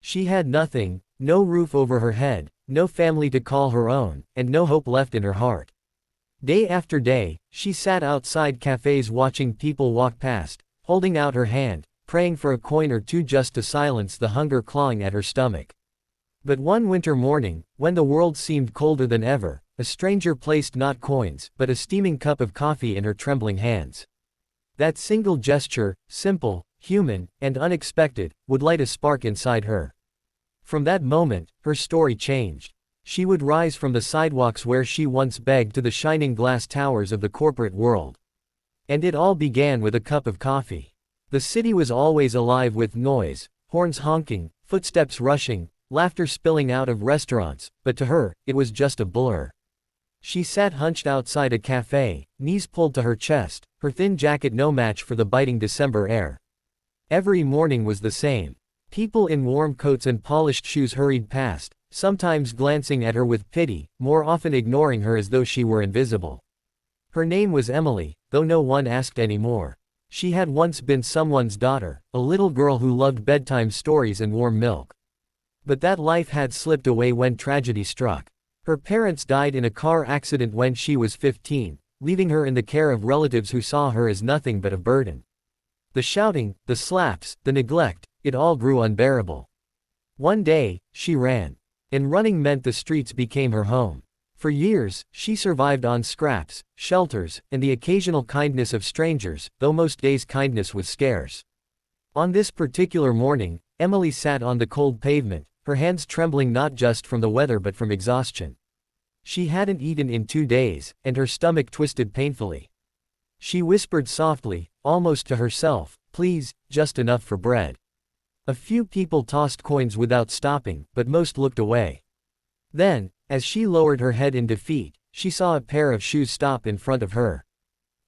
She had nothing, no roof over her head, no family to call her own, and no hope left in her heart. Day after day, she sat outside cafes watching people walk past, holding out her hand, praying for a coin or two just to silence the hunger clawing at her stomach. But one winter morning, when the world seemed colder than ever, a stranger placed not coins, but a steaming cup of coffee in her trembling hands. That single gesture, simple, human, and unexpected, would light a spark inside her. From that moment, her story changed. She would rise from the sidewalks where she once begged to the shining glass towers of the corporate world. And it all began with a cup of coffee. The city was always alive with noise, horns honking, footsteps rushing, laughter spilling out of restaurants, but to her, it was just a blur. She sat hunched outside a cafe, knees pulled to her chest, her thin jacket no match for the biting December air. Every morning was the same. People in warm coats and polished shoes hurried past, sometimes glancing at her with pity, more often ignoring her as though she were invisible. Her name was Emily, though no one asked anymore. She had once been someone's daughter, a little girl who loved bedtime stories and warm milk. But that life had slipped away when tragedy struck. Her parents died in a car accident when she was 15, leaving her in the care of relatives who saw her as nothing but a burden. The shouting, the slaps, the neglect, it all grew unbearable. One day, she ran. And running meant the streets became her home. For years, she survived on scraps, shelters, and the occasional kindness of strangers, though most days kindness was scarce. On this particular morning, Emily sat on the cold pavement, her hands trembling not just from the weather but from exhaustion. She hadn't eaten in 2 days, and her stomach twisted painfully. She whispered softly, almost to herself, "Please, just enough for bread." A few people tossed coins without stopping, but most looked away. Then, as she lowered her head in defeat, she saw a pair of shoes stop in front of her.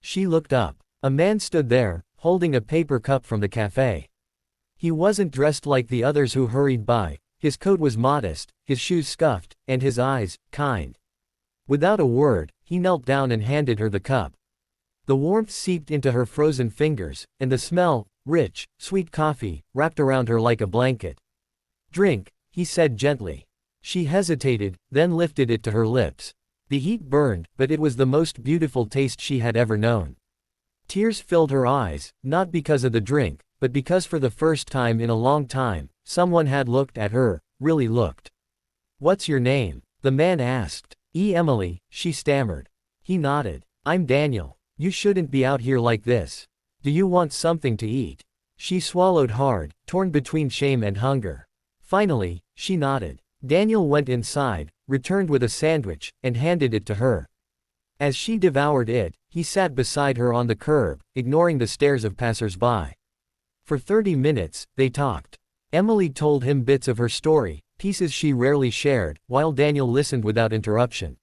She looked up. A man stood there, holding a paper cup from the cafe. He wasn't dressed like the others who hurried by, his coat was modest, his shoes scuffed, and his eyes, kind. Without a word, he knelt down and handed her the cup. The warmth seeped into her frozen fingers, and the smell, rich, sweet coffee, wrapped around her like a blanket. "Drink," he said gently. She hesitated, then lifted it to her lips. The heat burned, but it was the most beautiful taste she had ever known. Tears filled her eyes, not because of the drink, but because for the first time in a long time, someone had looked at her, really looked. "What's your name?" the man asked. Emily," she stammered. He nodded. "I'm Daniel. You shouldn't be out here like this. Do you want something to eat?" She swallowed hard, torn between shame and hunger. Finally, she nodded. Daniel went inside, returned with a sandwich, and handed it to her. As she devoured it, he sat beside her on the curb, ignoring the stares of passers-by. For 30 minutes, they talked. Emily told him bits of her story, pieces she rarely shared, while Daniel listened without interruption.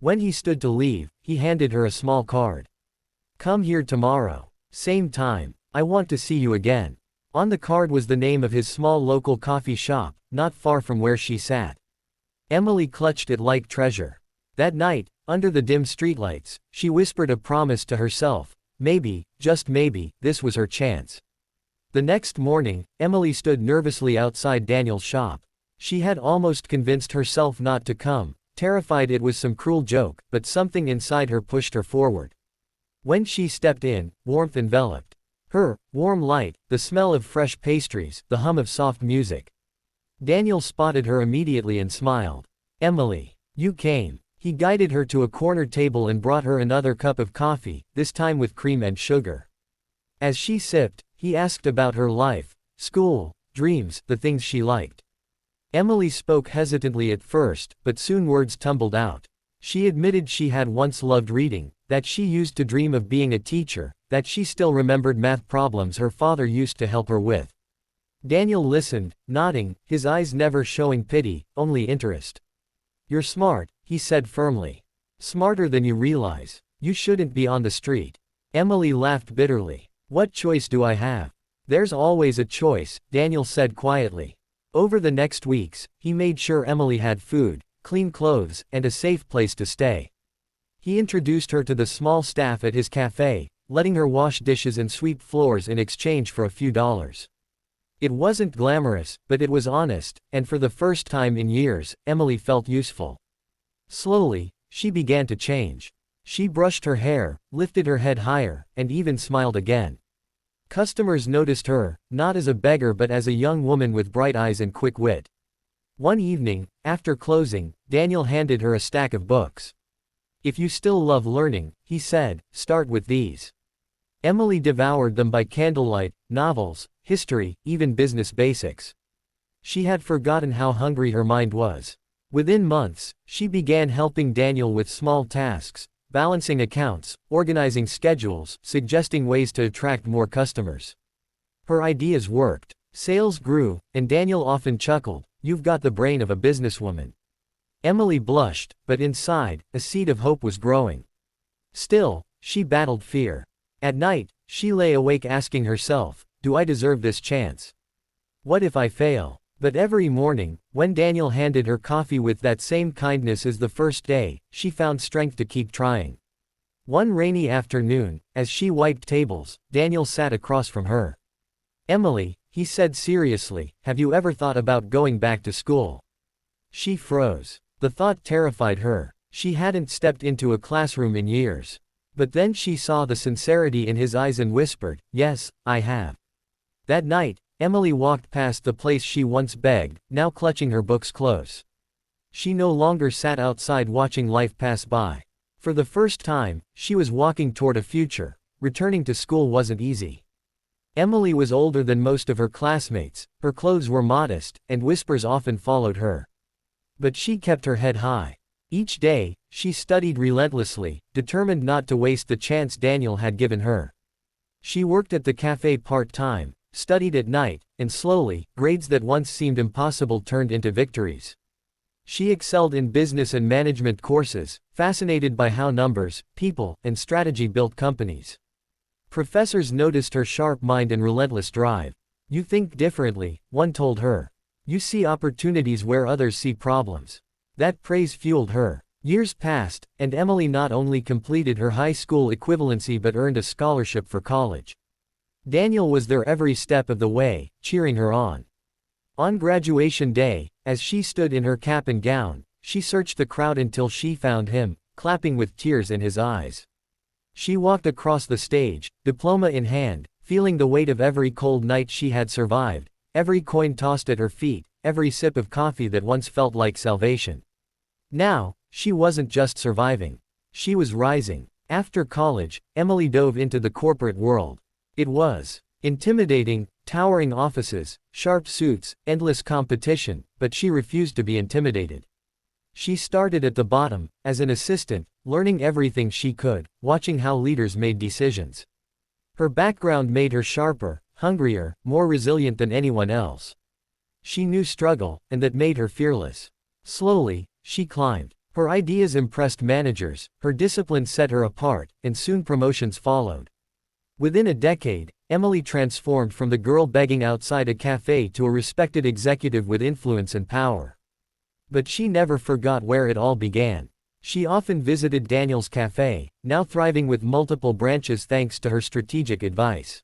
When he stood to leave, he handed her a small card. "Come here tomorrow. Same time. I want to see you again." On the card was the name of his small local coffee shop, not far from where she sat. Emily clutched it like treasure. That night, under the dim streetlights, she whispered a promise to herself. Maybe, just maybe, this was her chance. The next morning, Emily stood nervously outside Daniel's shop. She had almost convinced herself not to come, terrified it was some cruel joke, but something inside her pushed her forward. When she stepped in, warmth enveloped her, warm light, the smell of fresh pastries, the hum of soft music. Daniel spotted her immediately and smiled. "Emily, you came." He guided her to a corner table and brought her another cup of coffee, this time with cream and sugar. As she sipped, he asked about her life, school, dreams, the things she liked. Emily spoke hesitantly at first, but soon words tumbled out. She admitted she had once loved reading, that she used to dream of being a teacher, that she still remembered math problems her father used to help her with. Daniel listened, nodding, his eyes never showing pity, only interest. "You're smart," he said firmly. "Smarter than you realize. You shouldn't be on the street." Emily laughed bitterly. "What choice do I have?" "There's always a choice," Daniel said quietly. Over the next weeks, he made sure Emily had food, clean clothes, and a safe place to stay. He introduced her to the small staff at his cafe, letting her wash dishes and sweep floors in exchange for a few dollars. It wasn't glamorous, but it was honest, and for the first time in years, Emily felt useful. Slowly, she began to change. She brushed her hair, lifted her head higher, and even smiled again. Customers noticed her, not as a beggar but as a young woman with bright eyes and quick wit. One evening, after closing, Daniel handed her a stack of books. "If you still love learning," he said, "start with these." Emily devoured them by candlelight: novels, history, even business basics. She had forgotten how hungry her mind was. Within months, she began helping Daniel with small tasks, balancing accounts, organizing schedules, suggesting ways to attract more customers. Her ideas worked. Sales grew, and Daniel often chuckled, "You've got the brain of a businesswoman." Emily blushed, but inside, a seed of hope was growing. Still, she battled fear. At night, she lay awake asking herself, "Do I deserve this chance? What if I fail?" But every morning, when Daniel handed her coffee with that same kindness as the first day, she found strength to keep trying. One rainy afternoon, as she wiped tables, Daniel sat across from her. "Emily," he said seriously, "have you ever thought about going back to school?" She froze. The thought terrified her. She hadn't stepped into a classroom in years. But then she saw the sincerity in his eyes and whispered, "Yes, I have." That night, Emily walked past the place she once begged, now clutching her books close. She no longer sat outside watching life pass by. For the first time, she was walking toward a future. Returning to school wasn't easy. Emily was older than most of her classmates, her clothes were modest, and whispers often followed her. But she kept her head high. Each day, she studied relentlessly, determined not to waste the chance Daniel had given her. She worked at the cafe part-time, studied at night, and slowly, grades that once seemed impossible turned into victories. She excelled in business and management courses, fascinated by how numbers, people, and strategy built companies. Professors noticed her sharp mind and relentless drive. "You think differently," one told her. "You see opportunities where others see problems." That praise fueled her. Years passed, and Emily not only completed her high school equivalency but earned a scholarship for college. Daniel was there every step of the way, cheering her on. On graduation day, as she stood in her cap and gown, she searched the crowd until she found him, clapping with tears in his eyes. She walked across the stage, diploma in hand, feeling the weight of every cold night she had survived, every coin tossed at her feet, every sip of coffee that once felt like salvation. Now, she wasn't just surviving. She was rising. After college, Emily dove into the corporate world. It was intimidating: towering offices, sharp suits, endless competition, but she refused to be intimidated. She started at the bottom, as an assistant, learning everything she could, watching how leaders made decisions. Her background made her sharper, hungrier, more resilient than anyone else. She knew struggle, and that made her fearless. Slowly, she climbed. Her ideas impressed managers, her discipline set her apart, and soon promotions followed. Within a decade, Emily transformed from the girl begging outside a cafe to a respected executive with influence and power. But she never forgot where it all began. She often visited Daniel's cafe, now thriving with multiple branches thanks to her strategic advice.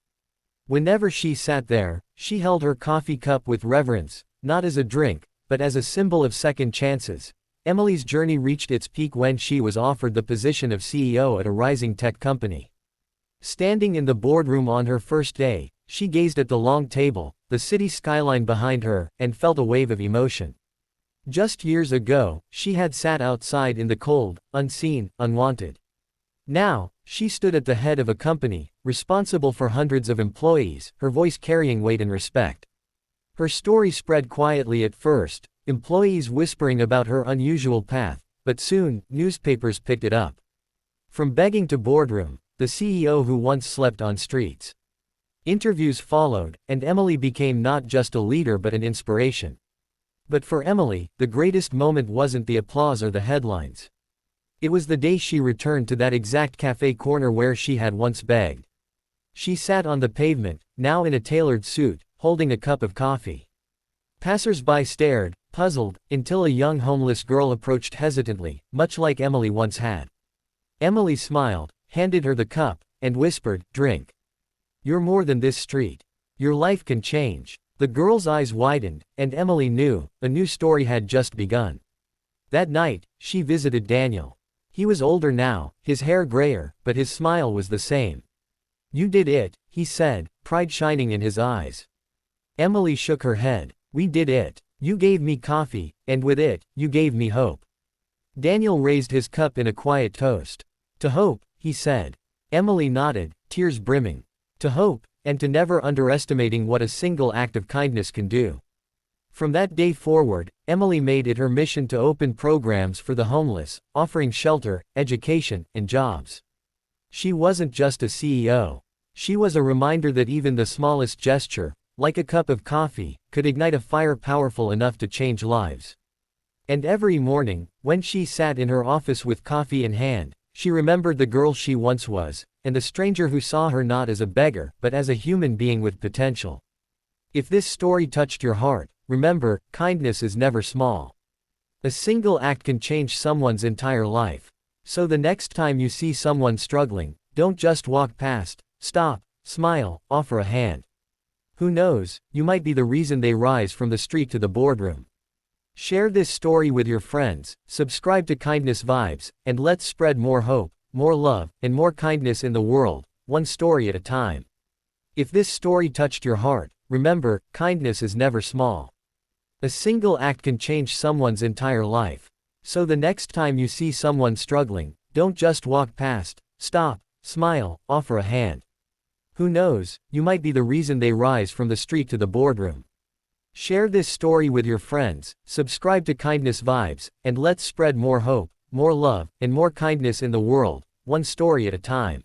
Whenever she sat there, she held her coffee cup with reverence, not as a drink, but as a symbol of second chances. Emily's journey reached its peak when she was offered the position of CEO at a rising tech company. Standing in the boardroom on her first day, she gazed at the long table, the city skyline behind her, and felt a wave of emotion. Just years ago, she had sat outside in the cold, unseen, unwanted. Now, she stood at the head of a company, responsible for hundreds of employees, her voice carrying weight and respect. Her story spread quietly at first, employees whispering about her unusual path, but soon, newspapers picked it up. From begging to boardroom, the CEO who once slept on streets. Interviews followed, and Emily became not just a leader but an inspiration. But for Emily, the greatest moment wasn't the applause or the headlines. It was the day she returned to that exact cafe corner where she had once begged. She sat on the pavement, now in a tailored suit, holding a cup of coffee. Passers-by stared, puzzled, until a young homeless girl approached hesitantly, much like Emily once had. Emily smiled, handed her the cup, and whispered, "Drink. You're more than this street. Your life can change." The girl's eyes widened, and Emily knew, a new story had just begun. That night, she visited Daniel. He was older now, his hair grayer, but his smile was the same. "You did it," he said, pride shining in his eyes. Emily shook her head. "We did it. You gave me coffee, and with it, you gave me hope." Daniel raised his cup in a quiet toast. "To hope," he said. Emily nodded, tears brimming. To hope, and to never underestimating what a single act of kindness can do. From that day forward, Emily made it her mission to open programs for the homeless, offering shelter, education, and jobs. She wasn't just a CEO. She was a reminder that even the smallest gesture, like a cup of coffee, could ignite a fire powerful enough to change lives. And every morning, when she sat in her office with coffee in hand, she remembered the girl she once was, and the stranger who saw her not as a beggar, but as a human being with potential. If this story touched your heart, remember, kindness is never small. A single act can change someone's entire life. So the next time you see someone struggling, don't just walk past, stop, smile, offer a hand. Who knows, you might be the reason they rise from the street to the boardroom. Share this story with your friends, subscribe to Kindness Vibes, and let's spread more hope, more love, and more kindness in the world, one story at a time. If this story touched your heart, remember, kindness is never small. A single act can change someone's entire life. So the next time you see someone struggling, don't just walk past, stop, smile, offer a hand. Who knows, you might be the reason they rise from the street to the boardroom. Share this story with your friends, subscribe to Kindness Vibes, and let's spread more hope, more love, and more kindness in the world, one story at a time.